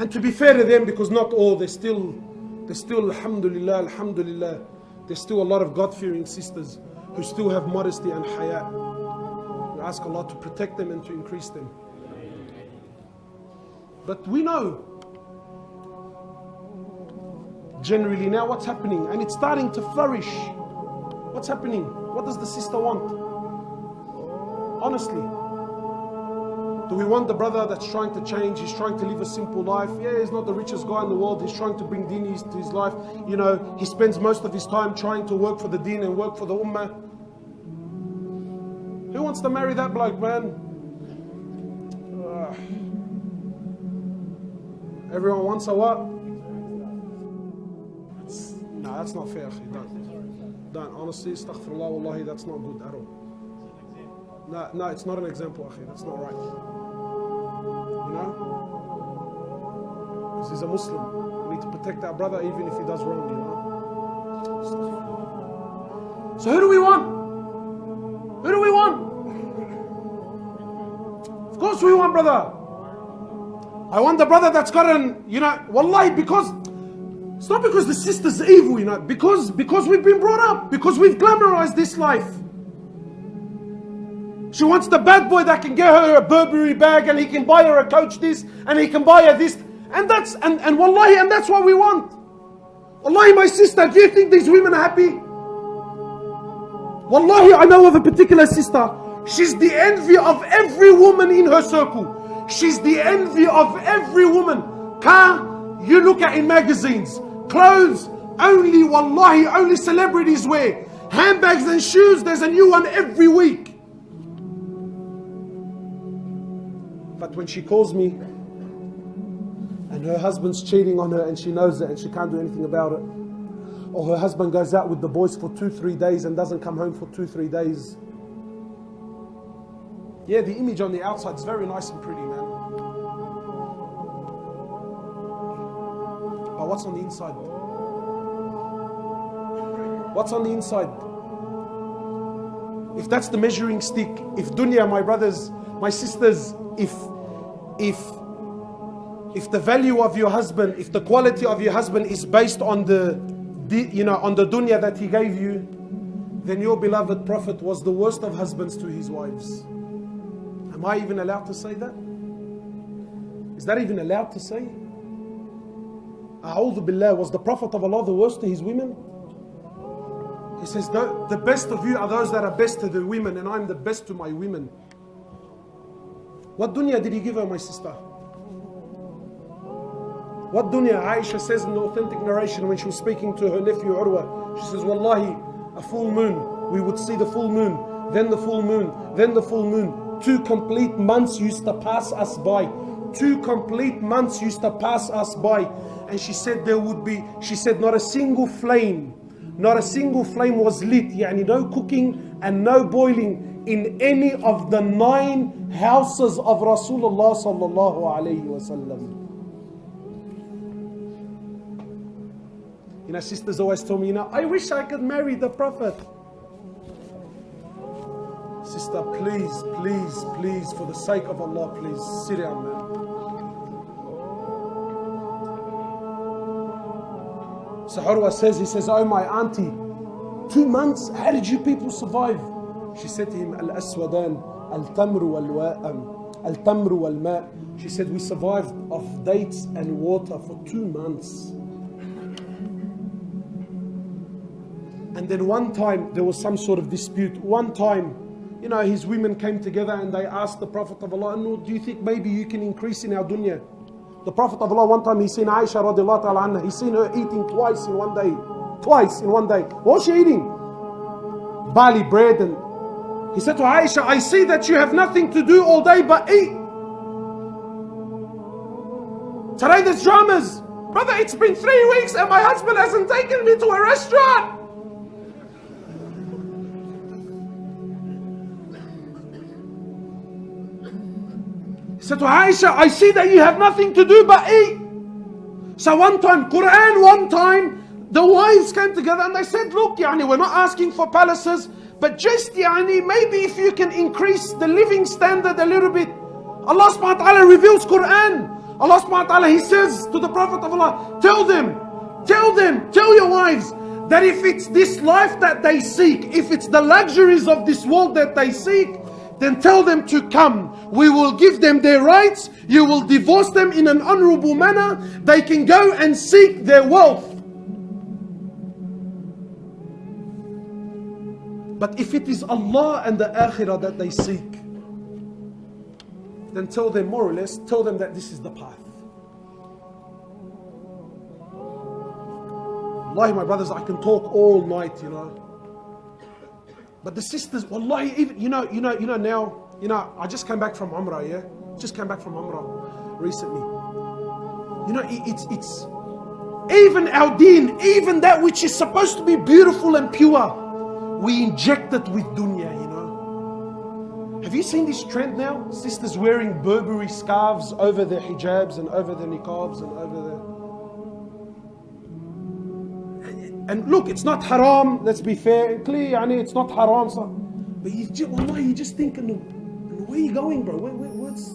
And to be fair to them, because not all, there's still alhamdulillah, there's still a lot of God-fearing sisters who still have modesty and haya. We ask Allah to protect them and to increase them. But we know generally now what's happening, and it's starting to flourish. What's happening? What does the sister want? Honestly, do we want the brother that's trying to change? He's trying to live a simple life. Yeah, he's not the richest guy in the world. He's trying to bring deen to his life. You know, he spends most of his time trying to work for the deen and work for the ummah. Who wants to marry that bloke, man? Everyone wants a what? No, that's not fair, akhi. Don't. Honestly, astaghfirullah, wallahi, that's not good at all. No, it's not an example, akhi. That's not right. You know? Because he's a Muslim. We need to protect our brother even if he does wrong, you know? So who do we want? Who do we want? Of course we want brother. I want the brother that's got an, you know, wallahi, because it's not because the sister's evil, you know, because we've been brought up, because we've glamorized this life. She wants the bad boy that can get her a Burberry bag and he can buy her a Coach this and he can buy her this. And that's wallahi, and that's what we want. Wallahi, my sister, do you think these women are happy? Wallahi, I know of a particular sister. She's the envy of every woman in her circle. She's the envy of every woman. Car, you look at in magazines. Clothes, only wallahi, only celebrities wear. Handbags and shoes, there's a new one every week. But when she calls me and her husband's cheating on her and she knows it and she can't do anything about it, or her husband goes out with the boys for 2-3 days and doesn't come home for 2-3 days, yeah, the image on the outside is very nice and pretty, man. But what's on the inside? What's on the inside? If that's the measuring stick, if dunya, my brothers, my sisters, if the value of your husband, if the quality of your husband is based on the on the dunya that he gave you, then your beloved Prophet was the worst of husbands to his wives. Am I even allowed to say that? Is that even allowed to say? A'udhu billah, was the Prophet of Allah the worst to his women? He says, the best of you are those that are best to the women, and I'm the best to my women. What dunya did he give her, my sister? What dunya? Aisha says in the authentic narration when she was speaking to her nephew Urwa, she says, wallahi, a full moon, we would see the full moon, then the full moon, then the full moon. 2 complete months used to pass us by. 2 complete months used to pass us by. And she said not a single flame was lit, yani no cooking and no boiling in any of the 9 houses of Rasulullah sallallahu alayhi wasallam. You know, sisters always tell me, you know, I wish I could marry the Prophet. Sister, please, for the sake of Allah, please, sit down, man. So Urwa says, he says, oh my auntie, 2 months, how did you people survive? She said to him, Al-Aswadan, Al-Tamru wal-Ma. She said, we survived off dates and water for 2 months. And then one time, there was some sort of dispute. One time, you know, his women came together and they asked the Prophet of Allah, no, do you think maybe you can increase in our dunya? The Prophet of Allah, one time he seen Aisha radiallahu ta'ala anha, he seen her eating twice in one day. Twice in one day. What was she eating? Barley bread. And he said to Aisha, I see that you have nothing to do all day but eat. Today there's dramas. Brother, it's been 3 weeks and my husband hasn't taken me to a restaurant. He said to Aisha, I see that you have nothing to do but eat. So one time, the wives came together and they said, look, we're not asking for palaces, but just, maybe if you can increase the living standard a little bit. Allah subhanahu wa ta'ala reveals Quran. Allah subhanahu wa ta'ala, He says to the Prophet of Allah, tell your wives, that if it's this life that they seek, if it's the luxuries of this world that they seek, then tell them to come. We will give them their rights. You will divorce them in an honorable manner. They can go and seek their wealth. But if it is Allah and the Akhirah that they seek, then tell them, more or less, tell them that this is the path. Wallahi, my brothers, I can talk all night, you know. But the sisters, wallahi, even, now, I just came back from Umrah, yeah? Just came back from Umrah recently. You know, it's even our deen, even that which is supposed to be beautiful and pure, we inject it with dunya, you know. Have you seen this trend now? Sisters wearing Burberry scarves over their hijabs and over their niqabs and over their... And look, it's not haram, let's be fair, clear, it's not haram. But you just thinking, where are you going, bro? What's